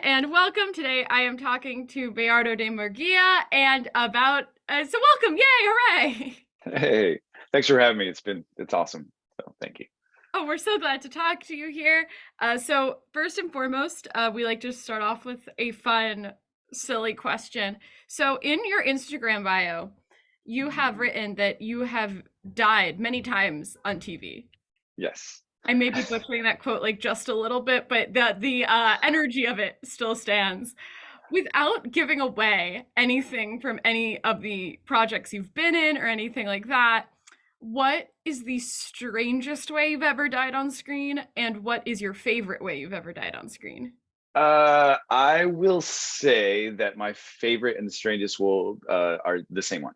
and welcome. Today I am talking to Bayardo de Murguia and about so welcome, yay, hooray! Hey, thanks for having me. It's awesome. So thank you. Oh, we're so glad to talk to you here. So first and foremost, we like to start off with a fun, silly question. So in your Instagram bio, you have written that you have died many times on TV. Yes. I may be butchering that quote like just a little bit, but the energy of it still stands. Without giving away anything from any of the projects you've been in or anything like that, what is the strangest way you've ever died on screen, and what is your favorite way you've ever died on screen? I will say that my favorite and the strangest will are the same one.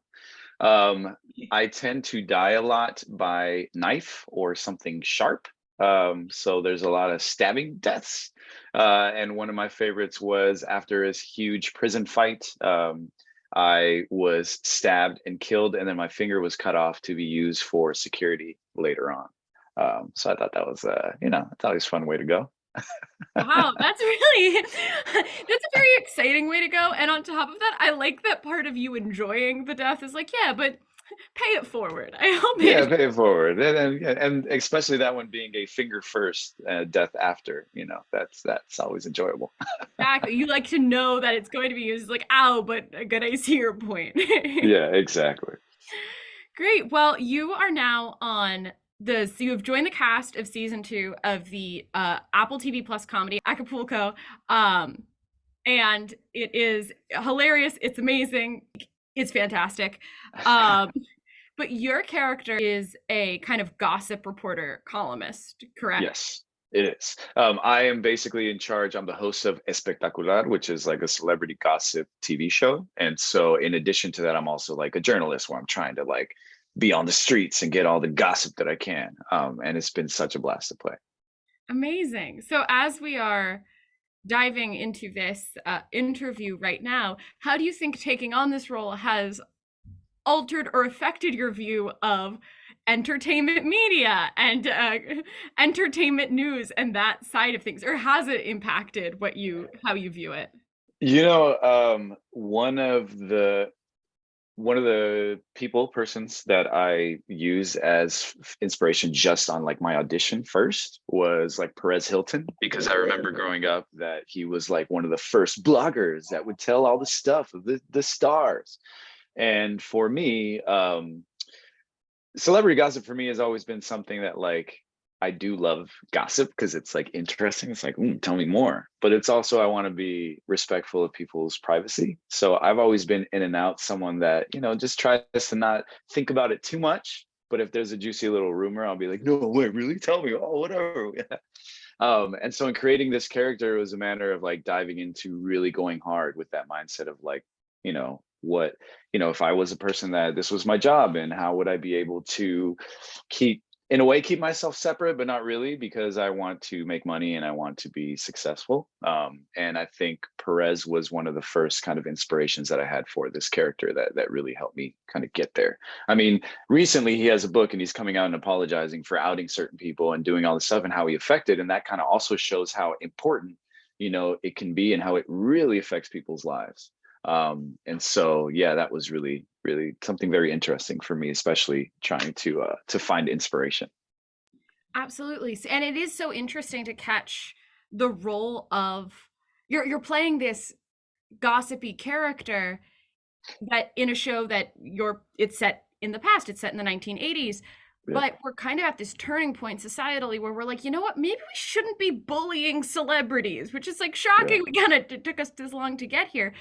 Um, I tend to die a lot by knife or something sharp. So there's a lot of stabbing deaths. And one of my favorites was after this huge prison fight. I was stabbed and killed, and then my finger was cut off to be used for security later on. So I thought that was, I thought it was a fun way to go. Wow, that's really that's a very exciting way to go. And on top of that, I like that part of you enjoying the death is like, yeah, but pay it forward. I hope Yeah, it pay it forward, and especially that one being a finger first, death after. That's always enjoyable. exactly. You like to know that it's going to be used like, ow, but good, I see your point. Yeah, exactly. Great. Well, you are now on so you have joined the cast of season 2 of the Apple TV Plus comedy Acapulco. Um, and it is hilarious. It's amazing. It's fantastic. Um, but your character is a kind of gossip reporter columnist, correct? Yes, it is. I am basically in charge. I'm the host of Espectacular, which is like a celebrity gossip TV show. And so, in addition to that, I'm also like a journalist where I'm trying to like be on the streets and get all the gossip that I can. And it's been such a blast to play. Amazing. So as we are diving into this interview right now, how do you think taking on this role has altered or affected your view of entertainment media and entertainment news and that side of things, or has it impacted what you how you view it? One of the persons that I use as inspiration just on like my audition first was like Perez Hilton, because I remember growing up that he was like one of the first bloggers that would tell all the stuff of the stars. And for me, celebrity gossip for me has always been something that like I do love gossip because it's like interesting. It's like, tell me more. But it's also I want to be respectful of people's privacy. So I've always been in and out, someone that, just tries to not think about it too much. But if there's a juicy little rumor, I'll be like, no, wait, really? Tell me. Oh, whatever. And so in creating this character, it was a matter of like diving into really going hard with that mindset of like, what, if I was a person that this was my job, and how would I be able to keep, in a way, keep myself separate, but not really, because I want to make money and I want to be successful. And I think Perez was one of the first kind of inspirations that I had for this character that really helped me kind of get there. I mean, recently he has a book and he's coming out and apologizing for outing certain people and doing all this stuff and how he affected. And that kind of also shows how important, it can be and how it really affects people's lives. And so, yeah, that was really, really something very interesting for me, especially trying to find inspiration. Absolutely. And it is so interesting to catch the role of you're playing this gossipy character that in a show that it's set in the past, it's set in the 1980s, Yeah, but we're kind of at this turning point societally where we're like, you know what, maybe we shouldn't be bullying celebrities, which is like yeah. shocking. We kind of it took us this long to get here.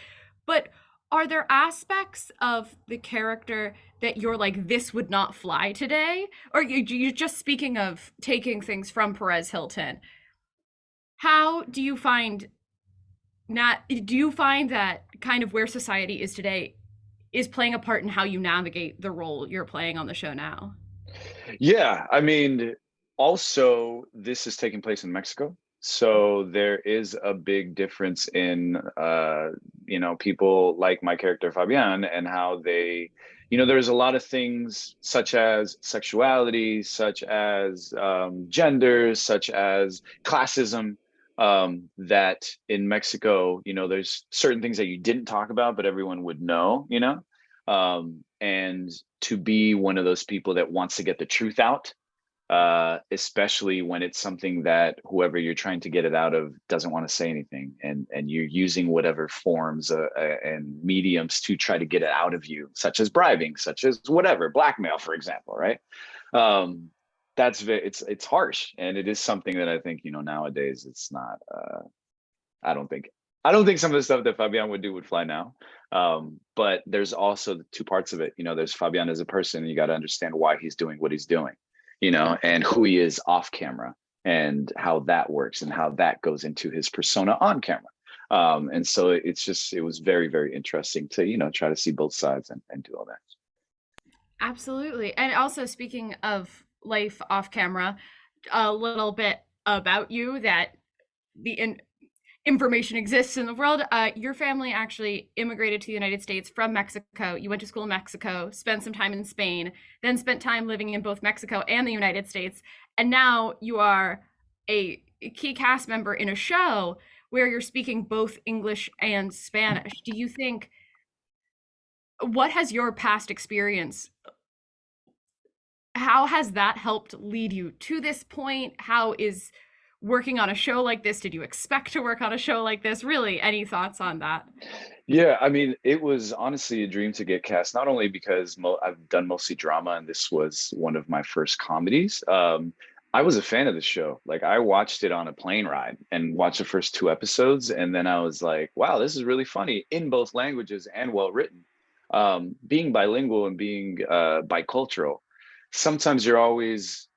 But are there aspects of the character that you're like, this would not fly today? Or you're just speaking of taking things from Perez Hilton. How do you find not, do you find that kind of where society is today is playing a part in how you navigate the role you're playing on the show now? Yeah, I mean, also this is taking place in Mexico. So there is a big difference in people like my character Fabian and how they, there's a lot of things such as sexuality, such as gender, such as classism, that in Mexico, there's certain things that you didn't talk about, but everyone would know, and to be one of those people that wants to get the truth out, especially when it's something that whoever you're trying to get it out of doesn't want to say anything, and you're using whatever forms and mediums to try to get it out of you, such as bribing, such as whatever, blackmail, for example, right? Um, it's harsh, and it is something that I think nowadays it's not. I don't think some of the stuff that Fabian would do would fly now. But there's also the two parts of it. There's Fabian as a person, and you got to understand why he's doing what he's doing, and who he is off camera, and how that works, and how that goes into his persona on camera. And so it was very, very interesting to, try to see both sides and do all that. Absolutely. And also, speaking of life off camera, a little bit about you that information exists in the world. Your family actually immigrated to the United States from Mexico. You went to school in Mexico, spent some time in Spain, then spent time living in both Mexico and the United States. And now you are a key cast member in a show where you're speaking both English and Spanish. Do you think, what has your past experience, how has that helped lead you to this point? How is working on a show like this? Did you expect to work on a show like this? Really, any thoughts on that? Yeah, I mean, it was honestly a dream to get cast, not only because I've done mostly drama and this was one of my first comedies. I was a fan of the show. Like, I watched it on a plane ride and watched the first two episodes. And then I was like, wow, this is really funny in both languages and well written. Being bilingual and being bicultural, sometimes you're always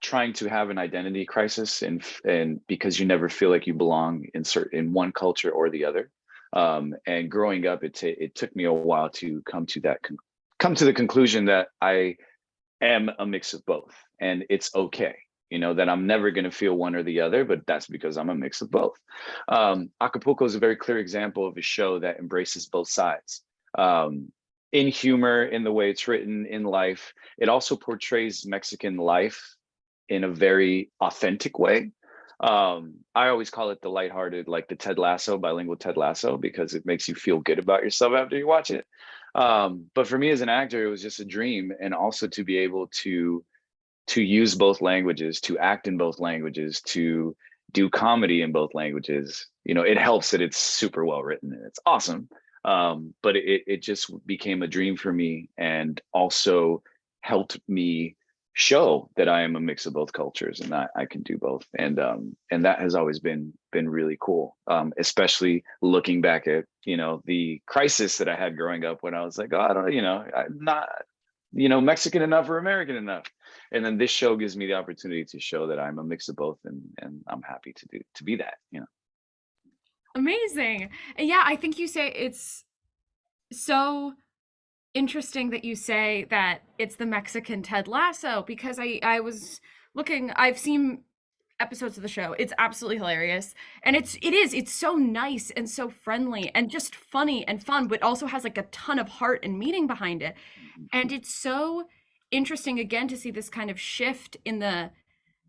trying to have an identity crisis, and because you never feel like you belong in one culture or the other. And growing up, it took me a while to come to the conclusion that I am a mix of both, and it's okay. That I'm never going to feel one or the other, but that's because I'm a mix of both. Acapulco is a very clear example of a show that embraces both sides. In humor, in the way it's written, in life. It also portrays Mexican life in a very authentic way. I always call it the lighthearted, like the Ted Lasso, bilingual Ted Lasso, because it makes you feel good about yourself after you watch it. But for me as an actor, it was just a dream, and also to be able to use both languages, to act in both languages, to do comedy in both languages. It helps that it's super well written and it's awesome. But it just became a dream for me, and also helped me show that I am a mix of both cultures, and that I can do both. And that has always been really cool. Especially looking back at, the crisis that I had growing up, when I was like, oh, I don't, I'm not, Mexican enough or American enough. And then this show gives me the opportunity to show that I'm a mix of both, and I'm happy to be that. Amazing. And yeah, I think you say it's so interesting that you say that it's the Mexican Ted Lasso, because I was looking, I've seen episodes of the show. It's absolutely hilarious. And it's so nice and so friendly and just funny and fun, but also has like a ton of heart and meaning behind it. And it's so interesting again to see this kind of shift in the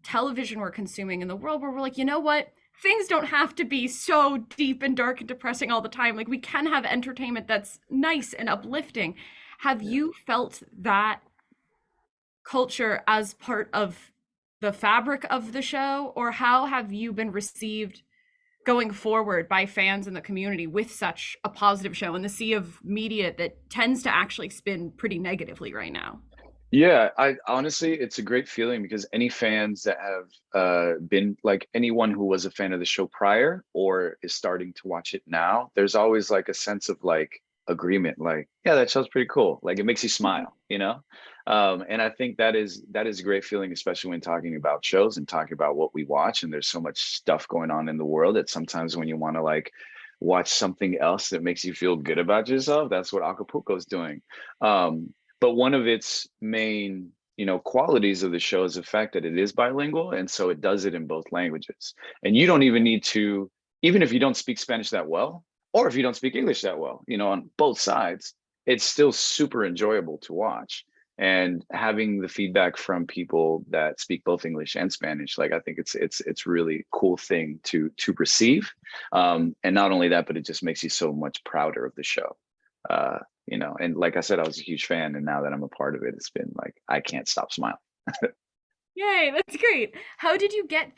television we're consuming in the world, where we're like, you know what? Things don't have to be so deep and dark and depressing all the time. Like, we can have entertainment that's nice and uplifting. Have Yeah. you felt that culture as part of the fabric of the show, or how have you been received going forward by fans in the community with such a positive show in the sea of media that tends to actually spin pretty negatively right now? Yeah, I honestly, it's a great feeling, because any fans that have been, like, anyone who was a fan of the show prior or is starting to watch it now, there's always like a sense of like agreement, like, yeah, that show's pretty cool. Like, it makes you smile. And I think that is a great feeling, especially when talking about shows and talking about what we watch. And there's so much stuff going on in the world that sometimes when you want to like watch something else that makes you feel good about yourself, that's what Acapulco is doing. But one of its main, qualities of the show is the fact that it is bilingual, and so it does it in both languages. And you don't even need to, even if you don't speak Spanish that well, or if you don't speak English that well, on both sides, it's still super enjoyable to watch. and having the feedback from people that speak both English and Spanish, like I think it's really cool thing to receive. And not only that, but it just makes you so much prouder of the show. Uh, and like I said, I was a huge fan, and now that I'm a part of it, it's been like I can't stop smiling. Yay, that's great. How did you get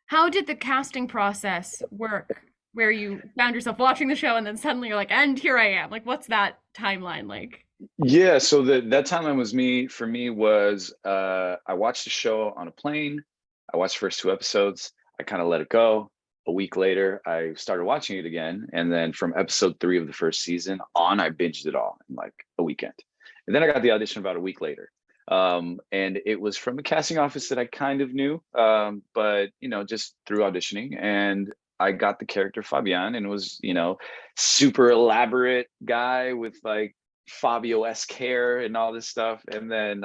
how did the casting process work where you found yourself watching the show and then suddenly you're like, and here I am? Like, what's that timeline like? Yeah, so that timeline was me for me was I watched the show on a plane. I watched the first two episodes. I kind of let it go. A week later, I started watching it again, and then from episode 3 of the first season on, I binged it all in like a weekend. And then I got the audition about a week later. And it was from the casting office that I kind of knew, but just through auditioning, and I got the character Fabian, and it was super elaborate guy with like Fabio-esque hair and all this stuff. And then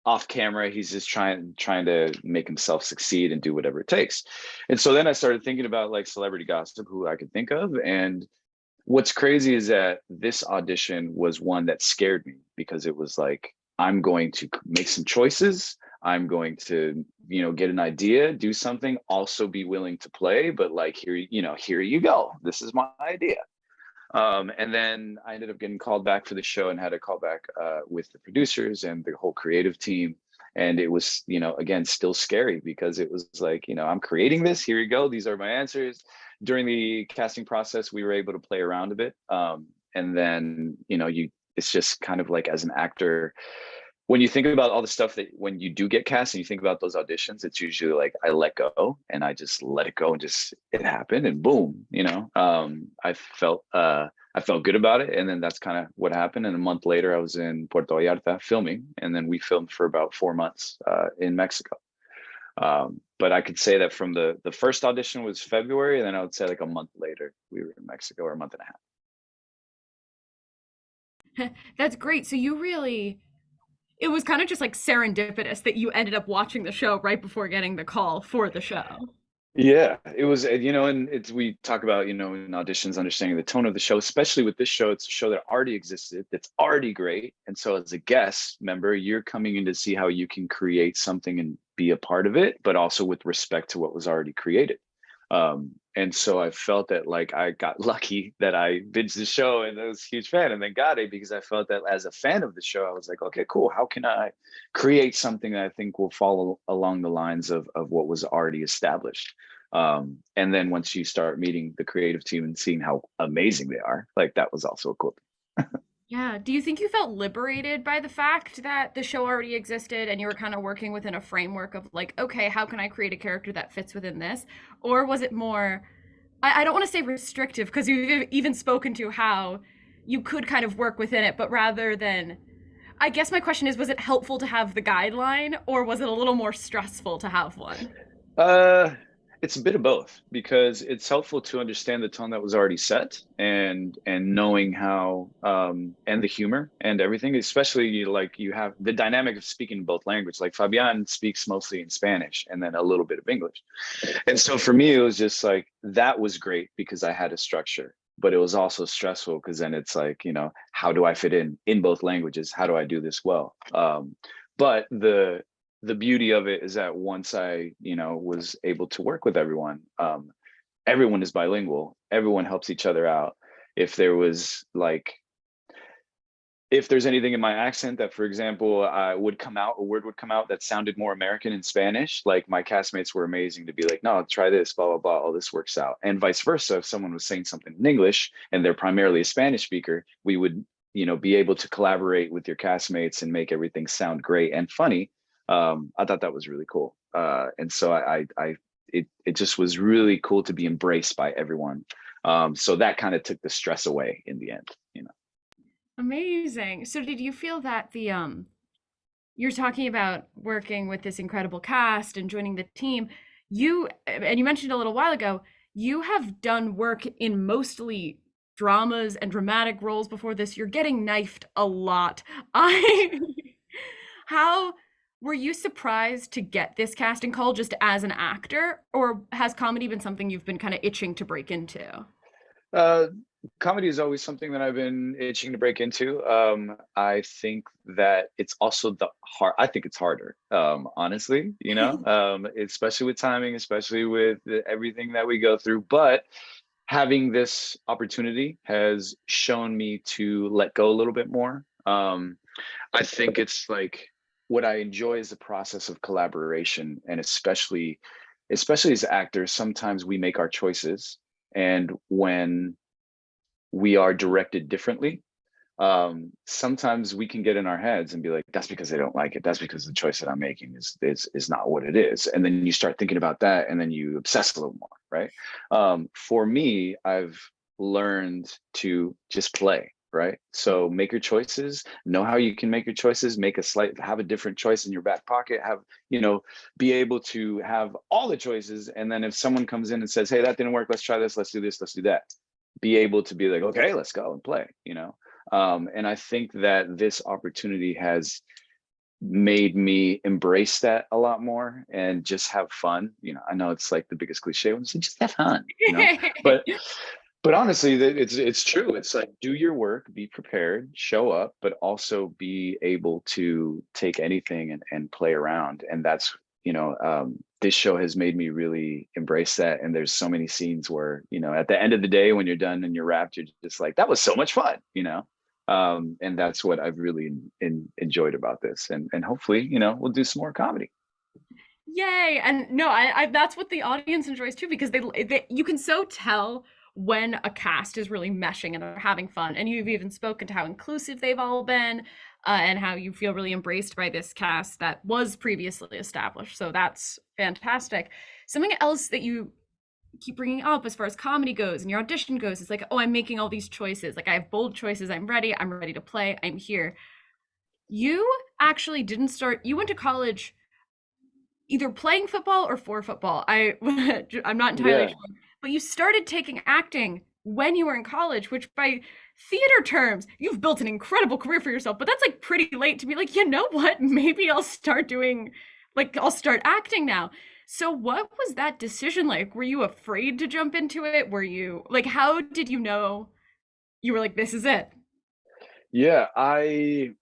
off camera, he's just trying to make himself succeed and do whatever it takes. And so then I started thinking about like celebrity gossip, who I could think of. And what's crazy is that this audition was one that scared me, because it was like, I'm going to make some choices. I'm going to, get an idea, do something, also be willing to play, but like, here you go. This is my idea. And then I ended up getting called back for the show and had a call back with the producers and the whole creative team. And it was, again, still scary, because it was like, I'm creating this. Here you go. These are my answers. During the casting process, we were able to play around a bit. And then, it's just kind of like, as an actor, when you think about all the stuff that when you do get cast and you think about those auditions, it's usually like I let go and I just let it go and just it happened and boom, I felt good about it, and then that's kind of what happened. And a month later, I was in Puerto Vallarta filming, and then we filmed for about 4 months in Mexico. But I could say that from the first audition was February, and then I would say like a month later we were in Mexico, or a month and a half. That's great. So it was kind of just like serendipitous that you ended up watching the show right before getting the call for the show. Yeah, it was, and we talk about, in auditions, understanding the tone of the show, especially with this show. It's a show that already existed, that's already great. And so as a guest member, you're coming in to see how you can create something and be a part of it, but also with respect to what was already created. And so I felt that like I got lucky that I binged the show and I was a huge fan, and then got it because I felt that as a fan of the show, I was like, okay, cool. How can I create something that I think will follow along the lines of what was already established? And then once you start meeting the creative team and seeing how amazing they are, like that was also a cool thing. Yeah. Do you think you felt liberated by the fact that the show already existed and you were kind of working within a framework of like, okay, how can I create a character that fits within this? Or was it more, I don't want to say restrictive, because you've even spoken to how you could kind of work within it, but rather than, I guess my question is, was it helpful to have the guideline, or was it a little more stressful to have one? Uh, it's a bit of both, because it's helpful to understand the tone that was already set, and knowing how and the humor and everything, especially like you have the dynamic of speaking both language. Like Fabian speaks mostly in Spanish and then a little bit of English. And so for me, it was just like that was great because I had a structure, but it was also stressful because then it's like, how do I fit in both languages? How do I do this well? But the beauty of it is that once I, was able to work with everyone, everyone is bilingual. Everyone helps each other out. If there was like, if there's anything in my accent that, for example, would come out, a word would come out that sounded more American in Spanish, like my castmates were amazing to be like, no, try this, blah, blah, blah, all this works out. And vice versa. If someone was saying something in English and they're primarily a Spanish speaker, we would, be able to collaborate with your castmates and make everything sound great and funny. I thought that was really cool. And so it just was really cool to be embraced by everyone. So that kind of took the stress away in the end. Amazing. So did you feel that you're talking about working with this incredible cast and joining the team, and you mentioned a little while ago, you have done work in mostly dramas and dramatic roles before this. You're getting knifed a lot. I how were you surprised to get this casting call just as an actor, or has comedy been something you've been kind of itching to break into? Uh, Comedy is always something that I've been itching to break into. I think that it's also I think it's harder, honestly, especially with timing, especially with everything that we go through. But having this opportunity has shown me to let go a little bit more. I think it's like what I enjoy is the process of collaboration, and especially as actors, sometimes we make our choices, and when we are directed differently, sometimes we can get in our heads and be like, that's because they don't like it, that's because the choice that I'm making is not what it is, and then you start thinking about that, and then you obsess a little more, right? For me, I've learned to just play, right? So make your choices, know how you can make your choices, have a different choice in your back pocket, you know be able to have all the choices, and then if someone comes in and says, hey, that didn't work, let's try this, let's do this, let's do that, be able to be like, okay, let's go and play, and I think that this opportunity has made me embrace that a lot more and just have fun. I know it's like the biggest cliche when just have fun, but honestly, it's true. It's like, do your work, be prepared, show up, but also be able to take anything and play around. And that's, this show has made me really embrace that. And there's so many scenes where, at the end of the day, when you're done and you're wrapped, you're just like, that was so much fun, and that's what I've really enjoyed about this. And hopefully, we'll do some more comedy. Yay! And no, I that's what the audience enjoys too, because they you can so tell when a cast is really meshing and they're having fun. And you've even spoken to how inclusive they've all been, and how you feel really embraced by this cast that was previously established. So that's fantastic. Something else that you keep bringing up as far as comedy goes and your audition goes is like, oh, I'm making all these choices. Like I have bold choices. I'm ready to play. I'm here. You actually didn't start. You went to college either playing football or for football. I'm not entirely Yeah. sure. But you started taking acting when you were in college, which by theater terms, you've built an incredible career for yourself. But that's like pretty late to be like, you know what? Maybe I'll start acting now. So what was that decision like? Were you afraid to jump into it? Were you like, how did you know you were like, this is it? Yeah, I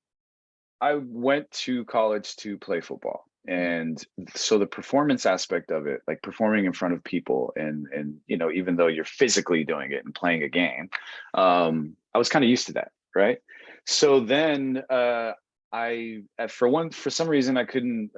went to college to play football. And so the performance aspect of it, like performing in front of people, and even though you're physically doing it and playing a game, I was kind of used to that, right? So then for some reason I couldn't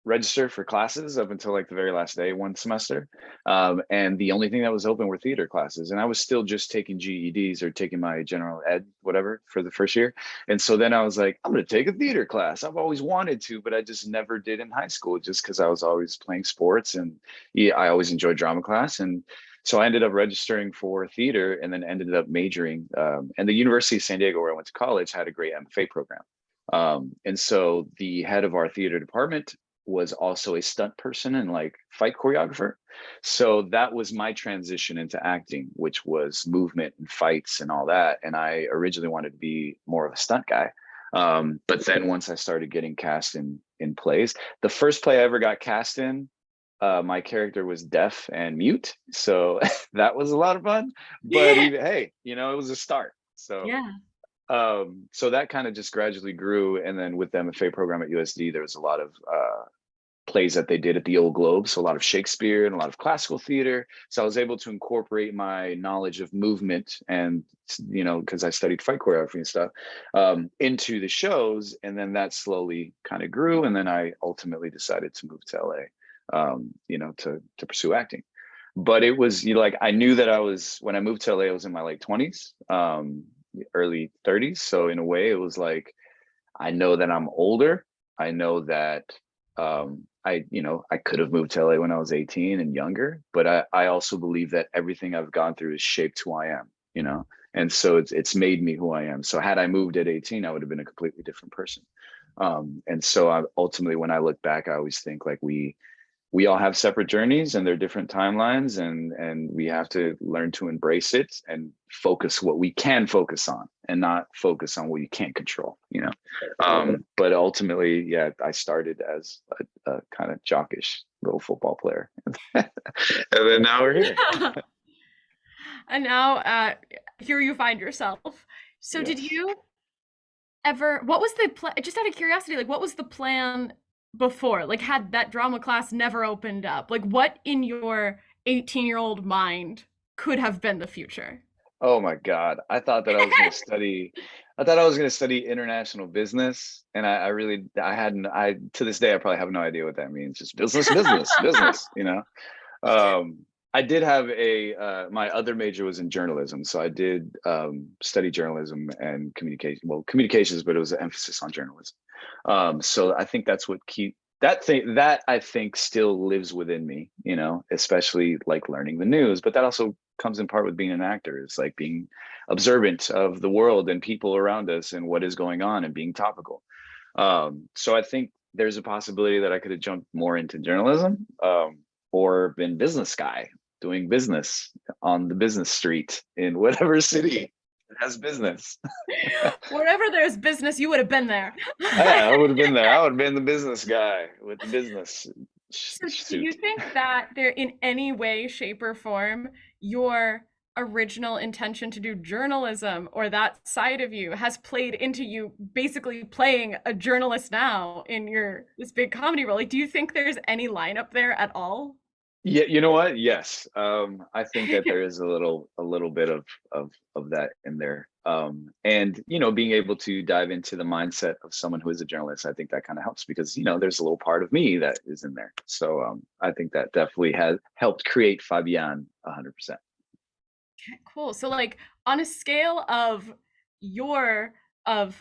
register for classes up until like the very last day one semester, and the only thing that was open were theater classes, and I was still just taking GEDs or taking my general ed whatever for the first year. And so then I was like, I'm going to take a theater class. I've always wanted to, but I just never did in high school, just because I was always playing sports, and yeah, I always enjoyed drama class. And so I ended up registering for theater, and then ended up majoring, and the University of San Diego, where I went to college, had a great MFA program. And so the head of our theater department was also a stunt person and like fight choreographer. So that was my transition into acting, which was movement and fights and all that. And I originally wanted to be more of a stunt guy. But then once I started getting cast in plays, the first play I ever got cast in, my character was deaf and mute. So that was a lot of fun. But even, hey, it was a start. Yeah. So that kind of just gradually grew. And then with the MFA program at USD, there was a lot of plays that they did at the Old Globe. So a lot of Shakespeare and a lot of classical theater. So I was able to incorporate my knowledge of movement and, because I studied fight choreography and stuff, into the shows. And then that slowly kind of grew. And then I ultimately decided to move to LA, to pursue acting. But it was, like, I knew that when I moved to LA, I was in my late 20s, early 30s. So in a way, it was like, I know that I'm older. I know that I could have moved to LA when I was 18 and younger, but I also believe that everything I've gone through has shaped who I am. And so it's made me who I am. So had I moved at 18, I would have been a completely different person. And so ultimately, when I look back, I always think like we all have separate journeys and they're different timelines, and we have to learn to embrace it and focus what we can focus on and not focus on what you can't control. But ultimately, yeah, I started as a kind of jockish little football player and then now we're here. And now here you find yourself. So did Yes. you ever, what was the plan, just out of curiosity, like what was the plan before? Like had that drama class never opened up? Like what in your 18-year-old mind could have been the future? Oh my God. I thought that I was going to study, I thought I was going to study international business. And I really, I hadn't, I, to this day, I probably have no idea what that means. Just business, business, business, you know? Um, I did have my other major was in journalism. So I did study journalism and communication, well, communications, but it was an emphasis on journalism. So I think that's what that I think still lives within me, you know, especially like learning the news, but that also comes in part with being an actor. It's like being observant of the world and people around us and what is going on and being topical. So I think there's a possibility that I could have jumped more into journalism, or been business guy doing business on the business street in whatever city that has business. Wherever there's business, you would have been there. Yeah, I would have been there. I would have been the business guy with the business So do you suit. think that there in any way, shape, or form, your original intention to do journalism or that side of you has played into you basically playing a journalist now in your this big comedy role? Like, do you think there's any line up there at all? Yeah, you know what? Yes. I think that there is a little bit of that in there. And you know, being able to dive into the mindset of someone who is a journalist, I think that kind of helps because you know, there's a little part of me that is in there. So I think that definitely has helped create Fabian 100%. Cool. So like on a scale of your of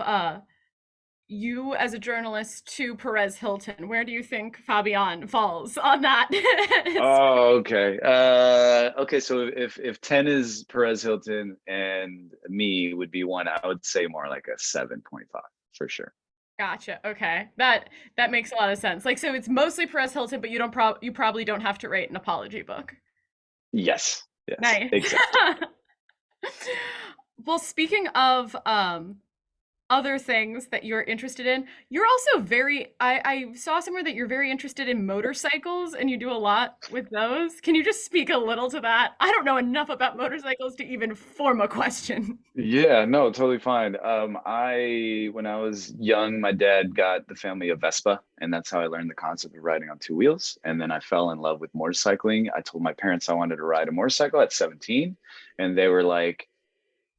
you as a journalist to Perez Hilton, where do you think Fabian falls on that? Oh, okay. Okay, so if 10 is Perez Hilton and me would be one, I would say more like a 7.5 for sure. Gotcha. Okay. That makes a lot of sense. Like so it's mostly Perez Hilton, but you probably don't have to write an apology book. Yes, yes, Nice. exactly. Well, speaking of other things that you're interested in, you're also I saw somewhere that you're very interested in motorcycles and you do a lot with those. Can you just speak a little to that? I don't know enough about motorcycles to even form a question. Yeah, no, totally fine. When I was young, my dad got the family a Vespa, and that's how I learned the concept of riding on two wheels. And then I fell in love with motorcycling. I told my parents I wanted to ride a motorcycle at 17, and they were like,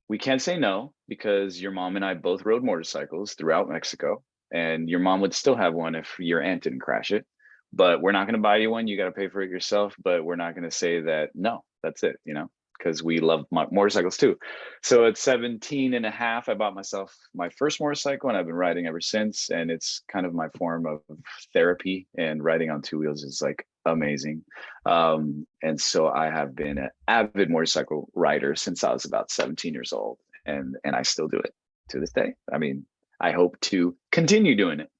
we can't say no because your mom and I both rode motorcycles throughout Mexico, and your mom would still have one if your aunt didn't crash it. But we're not going to buy you one. You got to pay for it yourself. But we're not going to say that, no, that's it, you know, because we love motorcycles too. So at 17 and a half, I bought myself my first motorcycle and I've been riding ever since. And it's kind of my form of therapy, and riding on two wheels is like amazing. And so I have been an avid motorcycle rider since I was about 17 years old, and I still do it to this day. I mean, I hope to continue doing it.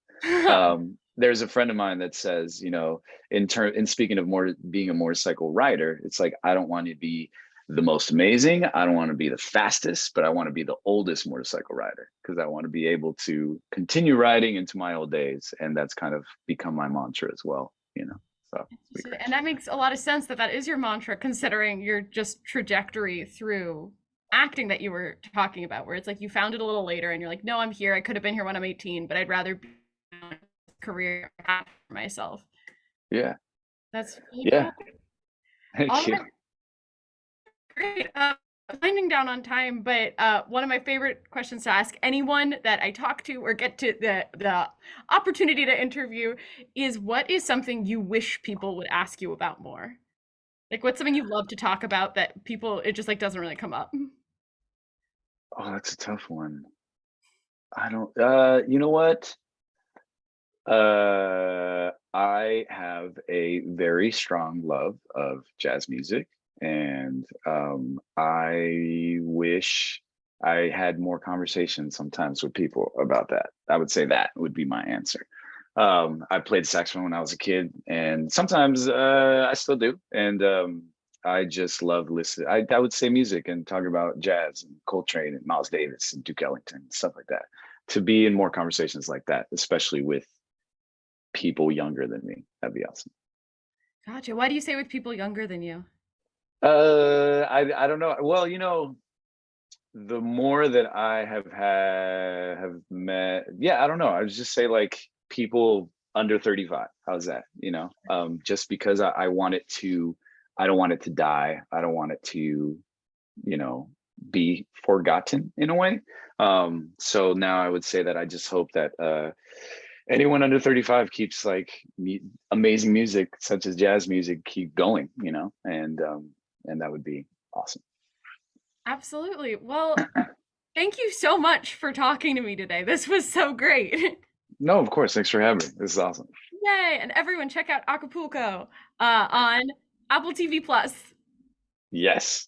There's a friend of mine that says, you know, in speaking of more being a motorcycle rider, it's like I don't want to be the most amazing. I don't want to be the fastest, but I want to be the oldest motorcycle rider because I want to be able to continue riding into my old days, and that's kind of become my mantra as well. You know, so it'd be great. And that makes a lot of sense that that is your mantra, considering your just trajectory through acting that you were talking about, where it's like you found it a little later and you're like, no, I'm here. I could have been here when I'm 18, but I'd rather be in a career path for myself. Yeah, That's really yeah. cool. Thank All you. right, great. Winding down on time, but one of my favorite questions to ask anyone that I talk to or get to the opportunity to interview is what is something you wish people would ask you about more? Like what's something you love to talk about that people it just like doesn't really come up? Oh, that's a tough one. I don't. You know what? I have a very strong love of jazz music, and I wish I had more conversations sometimes with people about that. I would say that would be my answer. I played saxophone when I was a kid, and sometimes I still do. And I just love listening. I would say music and talk about jazz and Coltrane and Miles Davis and Duke Ellington and stuff like that. To be in more conversations like that, especially with people younger than me. That'd be awesome. Gotcha. Why do you say with people younger than you? I don't know. Well, the more that I have met, yeah, I don't know. I would just say like people under 35. How's that? Just because I want it to, I don't want it to die. I don't want it to, you know, be forgotten in a way. So now I would say that I just hope that anyone under 35 keeps like amazing music such as jazz music keep going, and that would be awesome. Absolutely. Well, thank you so much for talking to me today. This was so great. No, of course. Thanks for having me. This is awesome. Yay! And everyone, check out Acapulco on Apple TV Plus. Yes.